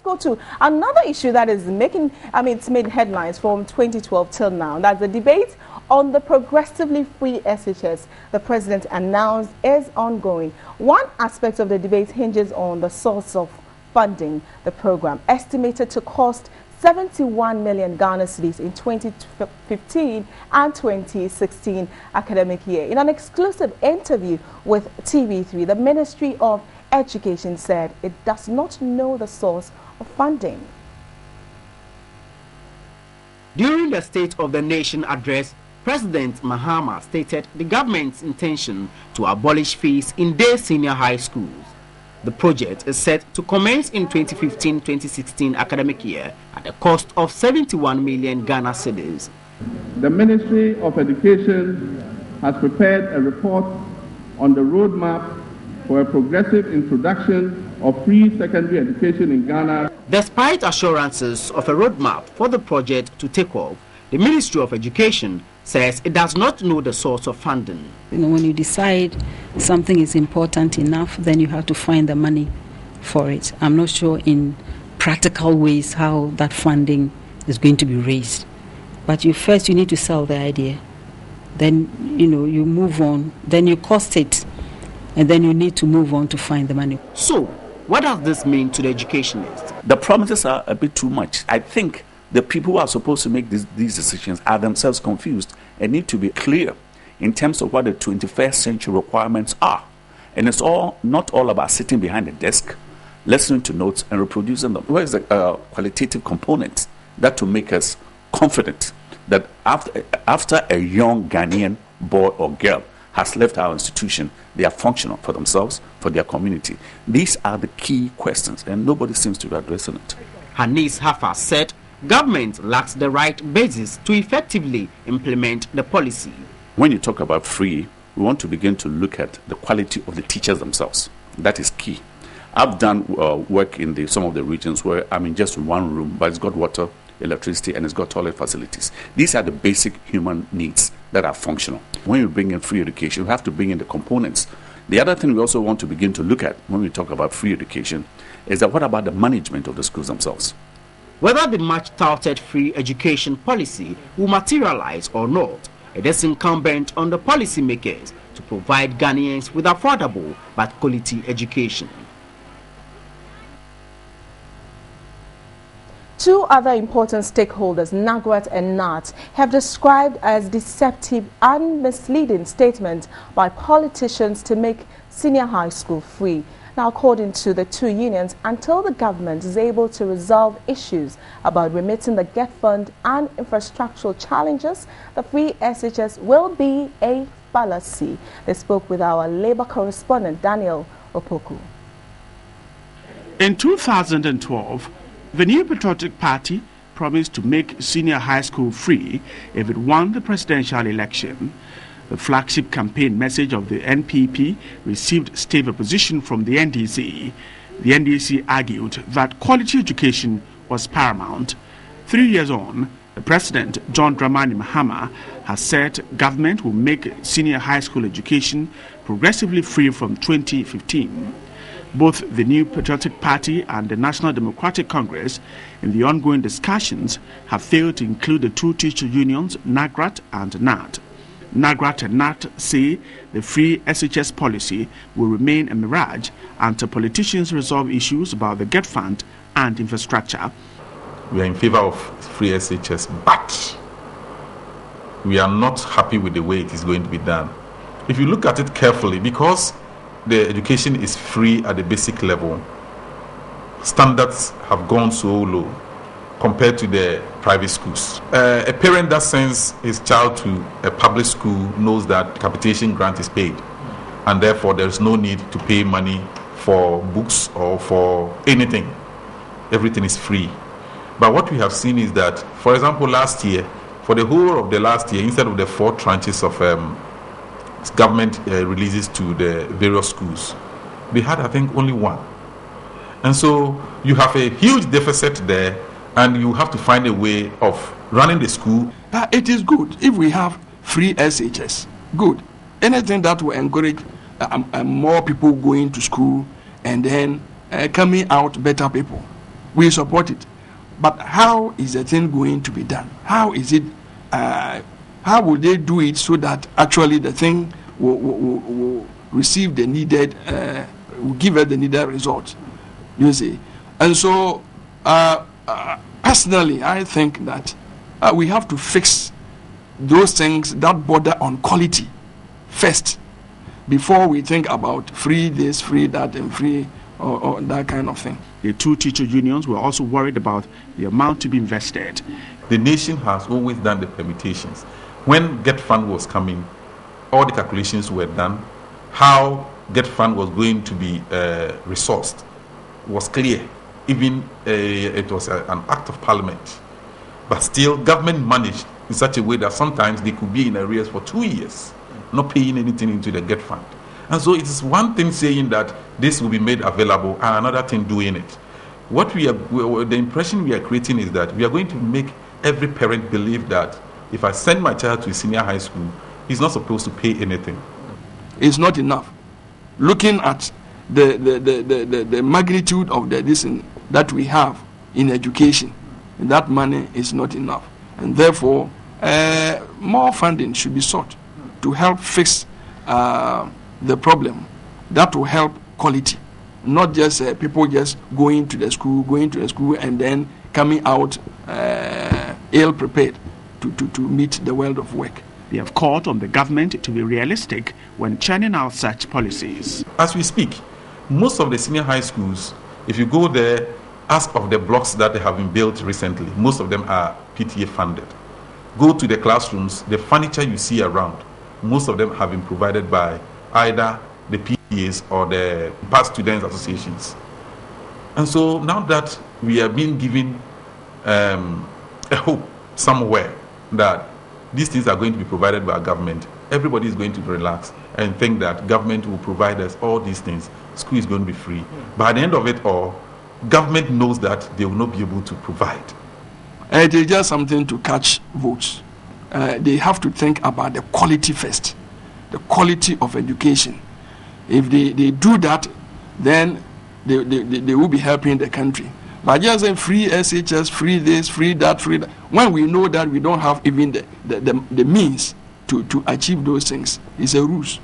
go to another issue that is it's made headlines from 2012 till now. That's the debate on the progressively free SHS the president announced is ongoing. One aspect of the debate hinges on the source of funding the program, estimated to cost 71 million Ghana cedis in 2015 and 2016 academic year. In an exclusive interview with TV3, the Ministry of Education said it does not know the source of funding. During the State of the Nation address, President Mahama stated the government's intention to abolish fees in day senior high schools. The project is set to commence in 2015-2016 academic year at a cost of 71 million Ghana cedis. The Ministry of Education has prepared a report on the roadmap for a progressive introduction of free secondary education in Ghana. Despite assurances of a roadmap for the project to take off, the Ministry of Education says it does not know the source of funding. When you decide something is important enough, then you have to find the money for it. I'm not sure in practical ways how that funding is going to be raised. But you need to sell the idea. Then, you move on. Then you cost it. And then you need to move on to find the money. So, what does this mean to the educationists? The promises are a bit too much. I think the people who are supposed to make these decisions are themselves confused and need to be clear in terms of what the 21st century requirements are. And it's not all about sitting behind a desk, listening to notes and reproducing them. Where is the qualitative component that will make us confident that after a young Ghanaian boy or girl has left our institution, they are functional for themselves, for their community? These are the key questions, and nobody seems to be addressing it. Hanis Hafa said government lacks the right basis to effectively implement the policy. When you talk about free, we want to begin to look at the quality of the teachers themselves. That is key. I've done work in some of the regions where I'm in just one room, but it's got water, electricity, and it's got toilet facilities. These are the basic human needs that are functional. When you bring in free education, you have to bring in the components. The other thing we also want to begin to look at when we talk about free education is that what about the management of the schools themselves? Whether the much-touted free education policy will materialize or not, it is incumbent on the policymakers to provide Ghanaians with affordable but quality education. Two other important stakeholders, NAGWAT and NAT, have described as deceptive and misleading statements by politicians to make senior high school free. Now, according to the two unions, until the government is able to resolve issues about remitting the GET fund and infrastructural challenges, the free SHS will be a fallacy. They spoke with our Labour correspondent, Daniel Opoku. In 2012, the New Patriotic Party promised to make senior high school free if it won the presidential election. The flagship campaign message of the NPP received stiff opposition from the NDC. The NDC argued that quality education was paramount. 3 years on, the president, John Dramani Mahama, has said government will make senior high school education progressively free from 2015. Both the New Patriotic Party and the National Democratic Congress, in the ongoing discussions, have failed to include the two teacher unions, NAGWAT and NAT. NAGWAT and NAT say the free SHS policy will remain a mirage until politicians resolve issues about the GET fund and infrastructure. We are in favor of free SHS, but we are not happy with the way it is going to be done. If you look at it carefully, because the education is free at the basic level, standards have gone so low compared to the private schools. A parent that sends his child to a public school knows that capitation grant is paid, and therefore there is no need to pay money for books or for anything. Everything is free. But what we have seen is that, for example, last year, for the whole of the last year, instead of the 4 tranches of government releases to the various schools, we had, I think, only 1. And so you have a huge deficit there, and you have to find a way of running the school. It is good if we have free SHS. Good. Anything that will encourage more people going to school and then coming out better people. we support it. But how is the thing going to be done? How is it? How will they do it so that actually the thing will receive the needed, will give us the needed results? You see, and so personally, I think that we have to fix those things that border on quality first, before we think about free this, free that, and free or that kind of thing. The two teacher unions were also worried about the amount to be invested. The nation has always done the permutations. When Get Fund was coming, all the calculations were done. How Get Fund was going to be resourced was clear. Even it was an act of parliament. But still, government managed in such a way that sometimes they could be in arrears for 2 years, not paying anything into the Get Fund. And so it is one thing saying that this will be made available and another thing doing it. What the impression we are creating is that we are going to make every parent believe that if I send my child to a senior high school, he's not supposed to pay anything. It's not enough. Looking at the magnitude of the that we have in education, that money is not enough. And therefore, more funding should be sought to help fix the problem. That will help quality, not just people just going to the school and then coming out ill prepared to meet the world of work. They have called on the government to be realistic when churning out such policies. As we speak, most of the senior high schools, if you go there, ask of the blocks that have been built recently, most of them are PTA funded. Go to the classrooms, the furniture you see around, most of them have been provided by either the PTAs or the past students associations. And so now that we are being given a hope somewhere that these things are going to be provided by our government, everybody is going to relax and think that government will provide us all these things. School is going to be free. By the end of it all, government knows that they will not be able to provide. It is just something to catch votes. They have to think about the quality first, the quality of education. If they do that, then they will be helping the country. But just saying free SHS, free this, free that, when we know that we don't have even the means to achieve those things, it's a ruse.